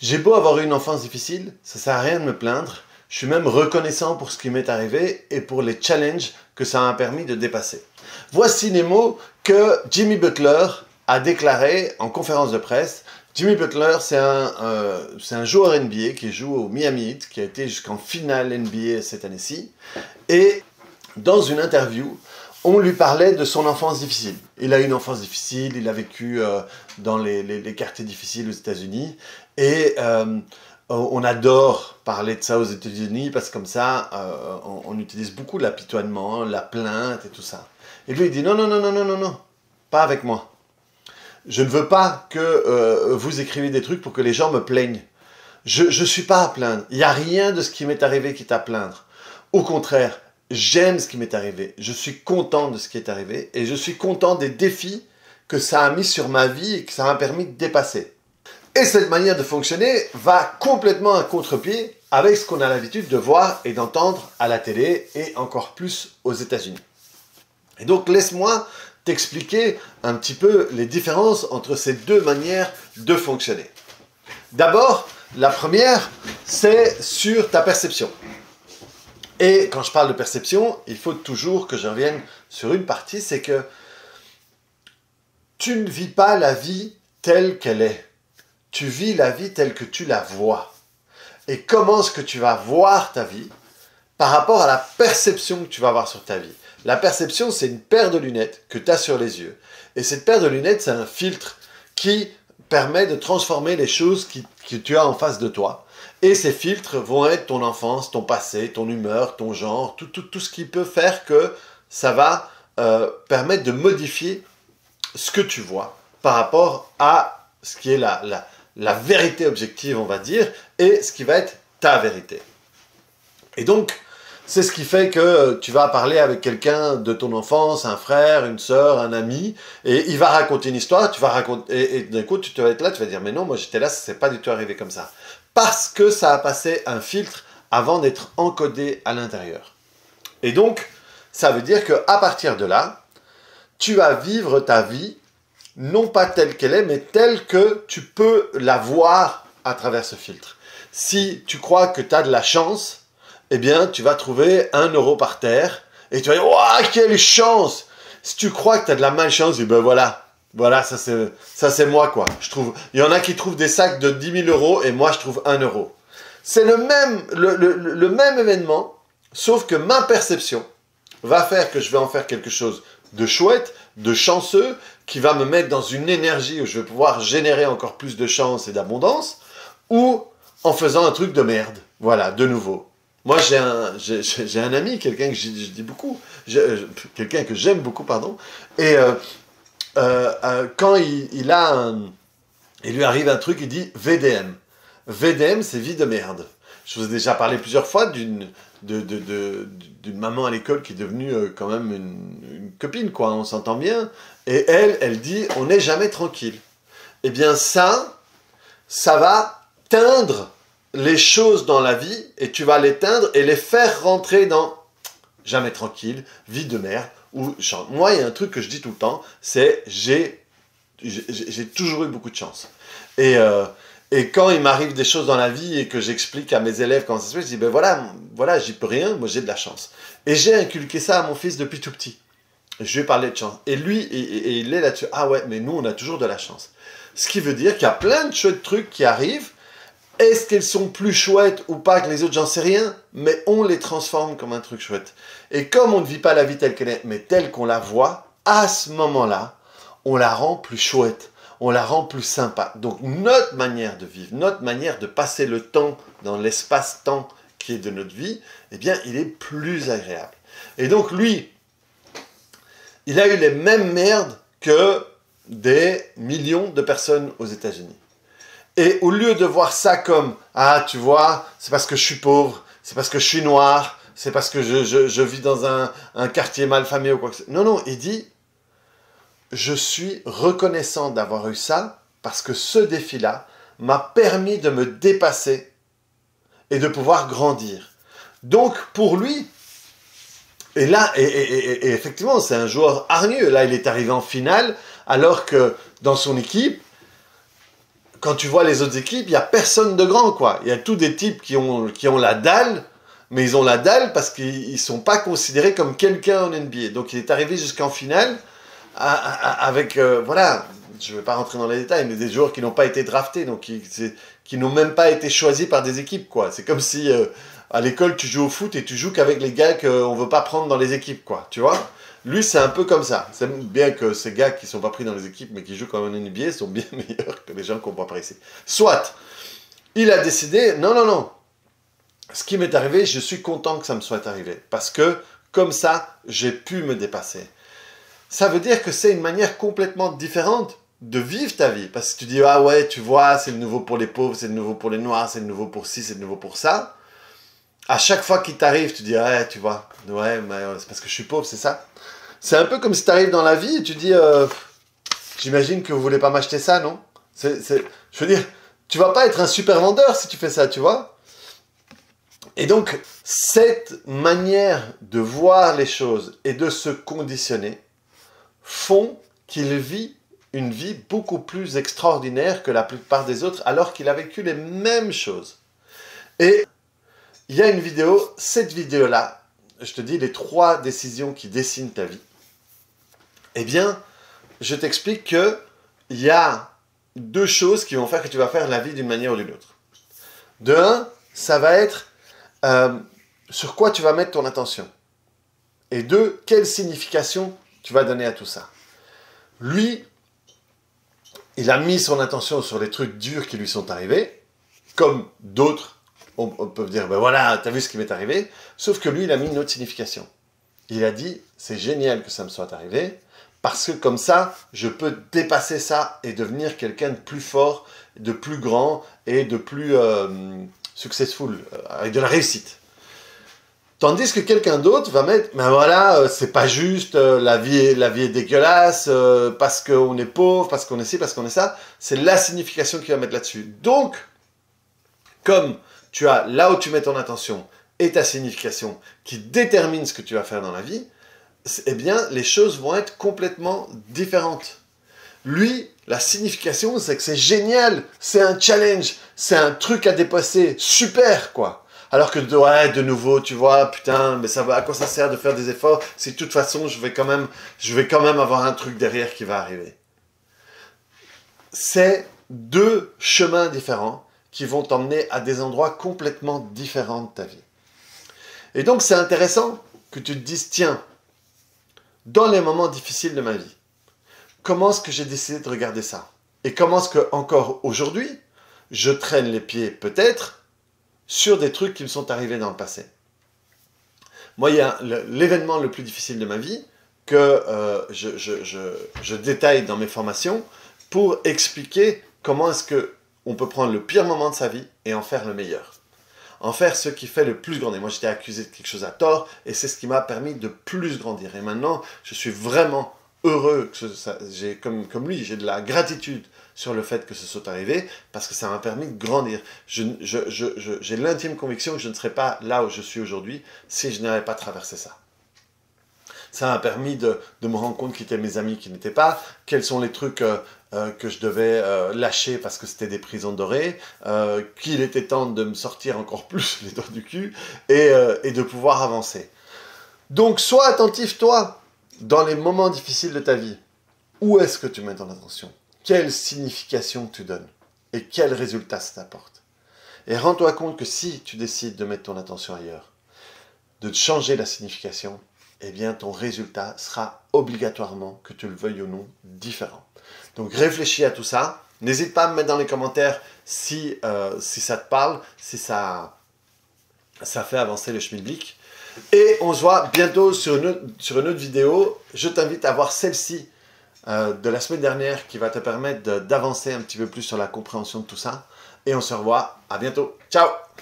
J'ai beau avoir eu une enfance difficile, ça sert à rien de me plaindre. Je suis même reconnaissant pour ce qui m'est arrivé et pour les challenges que ça m'a permis de dépasser. Voici les mots que Jimmy Butler a déclarés en conférence de presse. Jimmy Butler, c'est un joueur NBA qui joue au Miami Heat, qui a été jusqu'en finale NBA cette année-ci. Et dans une interview, on lui parlait de son enfance difficile. Il a eu une enfance difficile, il a vécu dans les quartiers difficiles aux États-Unis. Et on adore parler de ça aux États-Unis parce que comme ça, on utilise beaucoup l'apitoiement, la plainte et tout ça. Et lui, il dit non, non, non, non, non, non, non, pas avec moi. Je ne veux pas que vous écriviez des trucs pour que les gens me plaignent. Je ne suis pas à plaindre. Il n'y a rien de ce qui m'est arrivé qui est à plaindre. Au contraire, j'aime ce qui m'est arrivé. Je suis content de ce qui est arrivé et je suis content des défis que ça a mis sur ma vie et que ça m'a permis de dépasser. Et cette manière de fonctionner va complètement à contre-pied avec ce qu'on a l'habitude de voir et d'entendre à la télé et encore plus aux États-Unis. Et donc laisse-moi t'expliquer un petit peu les différences entre ces deux manières de fonctionner. D'abord, la première, c'est sur ta perception. Et quand je parle de perception, il faut toujours que je revienne sur une partie, c'est que tu ne vis pas la vie telle qu'elle est. Tu vis la vie telle que tu la vois. Et comment est-ce que tu vas voir ta vie par rapport à la perception que tu vas avoir sur ta vie. La perception, c'est une paire de lunettes que tu as sur les yeux. Et cette paire de lunettes, c'est un filtre qui permet de transformer les choses que tu as en face de toi. Et ces filtres vont être ton enfance, ton passé, ton humeur, ton genre, tout ce qui peut faire que ça va permettre de modifier ce que tu vois par rapport à ce qui est la vérité objective, on va dire, et ce qui va être ta vérité. Et donc, c'est ce qui fait que tu vas parler avec quelqu'un de ton enfance, un frère, une sœur, un ami, et il va raconter une histoire, et d'un coup, tu vas être là, tu vas dire, mais non, moi j'étais là, ça s'est pas du tout arrivé comme ça. Parce que ça a passé un filtre avant d'être encodé à l'intérieur. Et donc, ça veut dire qu'à partir de là, tu vas vivre ta vie, non pas telle qu'elle est, mais telle que tu peux la voir à travers ce filtre. Si tu crois que tu as de la chance, eh bien, tu vas trouver 1 euro par terre et tu vas dire « Waouh, quelle chance !» Si tu crois que tu as de la malchance, et ben voilà, ça c'est moi, quoi. Il y en a qui trouvent des sacs de 10 000 euros et moi, je trouve 1 euro. C'est le même événement, sauf que ma perception va faire que je vais en faire quelque chose de chouette, de chanceux, qui va me mettre dans une énergie où je vais pouvoir générer encore plus de chance et d'abondance, ou en faisant un truc de merde. Voilà, de nouveau. Moi, j'ai un ami, quelqu'un que je dis beaucoup, quelqu'un que j'aime beaucoup, pardon, et quand il lui arrive un truc, il dit VDM. VDM, c'est vie de merde. Je vous ai déjà parlé plusieurs fois d'une maman à l'école qui est devenue quand même une copine, quoi, on s'entend bien, et elle dit, on n'est jamais tranquille. Eh bien ça va teindre les choses dans la vie, et tu vas les teindre et les faire rentrer dans jamais tranquille, vie de merde, ou moi il y a un truc que je dis tout le temps, c'est j'ai toujours eu beaucoup de chance. Et quand il m'arrive des choses dans la vie et que j'explique à mes élèves comment ça se fait, je dis ben voilà, j'y peux rien, moi j'ai de la chance. Et j'ai inculqué ça à mon fils depuis tout petit. Je lui ai parlé de chance. Et lui, et il est là-dessus, ah ouais, mais nous on a toujours de la chance. Ce qui veut dire qu'il y a plein de chouettes trucs qui arrivent. Est-ce qu'elles sont plus chouettes ou pas que les autres, j'en sais rien, mais on les transforme comme un truc chouette. Et comme on ne vit pas la vie telle qu'elle est, mais telle qu'on la voit, à ce moment-là, on la rend plus chouette, on la rend plus sympa. Donc notre manière de vivre, notre manière de passer le temps dans l'espace-temps qui est de notre vie, eh bien, il est plus agréable. Et donc lui, il a eu les mêmes merdes que des millions de personnes aux États-Unis. Et au lieu de voir ça comme « Ah, tu vois, c'est parce que je suis pauvre, c'est parce que je suis noir, c'est parce que je vis dans un quartier malfamé ou quoi que ce soit. » Non, non, il dit « Je suis reconnaissant d'avoir eu ça parce que ce défi-là m'a permis de me dépasser et de pouvoir grandir. » Donc, pour lui, et là, et effectivement, c'est un joueur hargneux. Là, il est arrivé en finale alors que dans son équipe, quand tu vois les autres équipes, il n'y a personne de grand, quoi. Il y a tous des types qui ont la dalle, mais ils ont la dalle parce qu'ils ne sont pas considérés comme quelqu'un en NBA. Donc il est arrivé jusqu'en finale avec, voilà, je ne vais pas rentrer dans les détails, mais des joueurs qui n'ont pas été draftés, donc qui n'ont même pas été choisis par des équipes, quoi. C'est comme si à l'école tu joues au foot et tu joues qu'avec les gars qu'on ne veut pas prendre dans les équipes, quoi. Tu vois? Lui, c'est un peu comme ça. C'est bien que ces gars qui ne sont pas pris dans les équipes, mais qui jouent quand même en NBA, sont bien meilleurs que les gens qu'on ne voit pas ici. Soit, il a décidé, non, non, non. Ce qui m'est arrivé, je suis content que ça me soit arrivé. Parce que, comme ça, j'ai pu me dépasser. Ça veut dire que c'est une manière complètement différente de vivre ta vie. Parce que tu dis, ah ouais, tu vois, c'est le nouveau pour les pauvres, c'est le nouveau pour les noirs, c'est le nouveau pour ci, c'est le nouveau pour ça. À chaque fois qu'il t'arrive, tu dis, ouais, tu vois, ouais, mais c'est parce que je suis pauvre, c'est ça. C'est un peu comme si tu arrives dans la vie et tu dis, j'imagine que vous voulez pas m'acheter ça, non? Je veux dire, tu vas pas être un super vendeur si tu fais ça, tu vois? Et donc, cette manière de voir les choses et de se conditionner font qu'il vit une vie beaucoup plus extraordinaire que la plupart des autres, alors qu'il a vécu les mêmes choses. Et il y a une vidéo, cette vidéo-là, je te dis les 3 décisions qui dessinent ta vie. Eh bien, je t'explique qu'il y a 2 choses qui vont faire que tu vas faire la vie d'une manière ou d'une autre. De 1, ça va être sur quoi tu vas mettre ton attention. Et 2, quelle signification tu vas donner à tout ça. Lui, il a mis son attention sur les trucs durs qui lui sont arrivés, comme d'autres, on peut dire, ben voilà, t'as vu ce qui m'est arrivé, sauf que lui, il a mis une autre signification. Il a dit, c'est génial que ça me soit arrivé, parce que comme ça, je peux dépasser ça et devenir quelqu'un de plus fort, de plus grand et de plus successful, avec de la réussite. Tandis que quelqu'un d'autre va mettre, ben voilà, c'est pas juste, la vie est dégueulasse, parce qu'on est pauvre, parce qu'on est ci, parce qu'on est ça. C'est la signification qu'il va mettre là-dessus. Donc, comme tu as là où tu mets ton attention et ta signification qui détermine ce que tu vas faire dans la vie, eh bien, les choses vont être complètement différentes. Lui, la signification, c'est que c'est génial, c'est un challenge, c'est un truc à dépasser, super, quoi. Alors que, ouais, de nouveau, tu vois, putain, mais ça va, à quoi ça sert de faire des efforts si de toute façon, je vais quand même avoir un truc derrière qui va arriver. C'est 2 chemins différents qui vont t'emmener à des endroits complètement différents de ta vie. Et donc, c'est intéressant que tu te dises, tiens, dans les moments difficiles de ma vie, comment est-ce que j'ai décidé de regarder ça? Et comment est-ce que, encore aujourd'hui, je traîne les pieds, peut-être, sur des trucs qui me sont arrivés dans le passé. Moi, il y a l'événement le plus difficile de ma vie que je détaille dans mes formations pour expliquer comment est-ce qu'on peut prendre le pire moment de sa vie et en faire le meilleur. En faire ce qui fait le plus grandir. Moi, j'étais accusé de quelque chose à tort et c'est ce qui m'a permis de plus grandir. Et maintenant, je suis vraiment heureux que comme lui, j'ai de la gratitude sur le fait que ce soit arrivé parce que ça m'a permis de grandir. J'ai l'intime conviction que je ne serais pas là où je suis aujourd'hui si je n'avais pas traversé ça. Ça m'a permis de me rendre compte qui étaient mes amis qui n'étaient pas, quels sont les trucs que je devais lâcher parce que c'était des prisons dorées, qu'il était temps de me sortir encore plus les doigts du cul et de pouvoir avancer. Donc sois attentif toi dans les moments difficiles de ta vie. Où est-ce que tu mets ton attention? Quelle signification tu donnes? Et quel résultat ça t'apporte? Et rends-toi compte que si tu décides de mettre ton attention ailleurs, de changer la signification, eh bien ton résultat sera obligatoirement, que tu le veuilles ou non, différent. Donc réfléchis à tout ça. N'hésite pas à me mettre dans les commentaires si ça te parle, si ça fait avancer le schmilblick. Et on se voit bientôt sur une autre vidéo. Je t'invite à voir celle-ci de la semaine dernière qui va te permettre d'avancer un petit peu plus sur la compréhension de tout ça. Et on se revoit. À bientôt. Ciao!